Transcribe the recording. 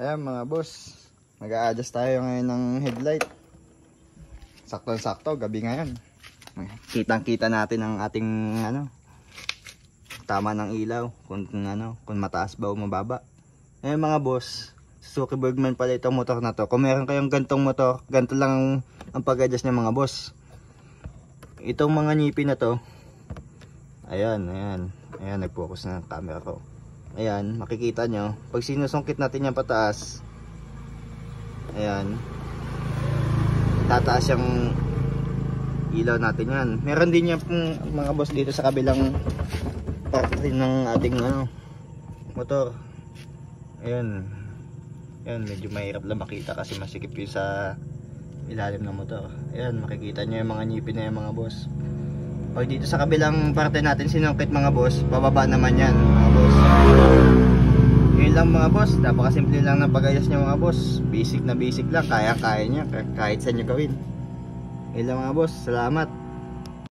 Ayan mga boss, mag-a-adjust tayo ngayon ng headlight. Sakto-sakto, gabi ngayon. Kitang-kita natin ang ating tama ng ilaw, kung mataas ba o mababa. Ayan mga boss, Suzuki Burgman pala itong motor na to. Kung meron kayong gantong motor, ganito lang ang pag-adjust niya mga boss. Itong mga ngipin na to, ayan, nag-focus na ang camera ko. Ayan, makikita nyo, pag sinusungkit natin yan pataas, ayan, tataas yung ilaw natin yan. Meron din yan mga boss dito sa kabilang parte ng ating motor. Ayan, medyo mahirap lang makita kasi masikip yun sa ilalim ng motor. Ayan, makikita nyo yung mga ngipin na yung mga boss. Pag dito sa kabilang parte natin sinungkit mga boss, bababa naman yan mga boss. Yun lang mga boss, napakasimple lang ng pag-ayos nyo mga boss. Basic na basic lang, kaya-kaya nyo kahit saan nyo gawin. Yun lang mga boss, salamat.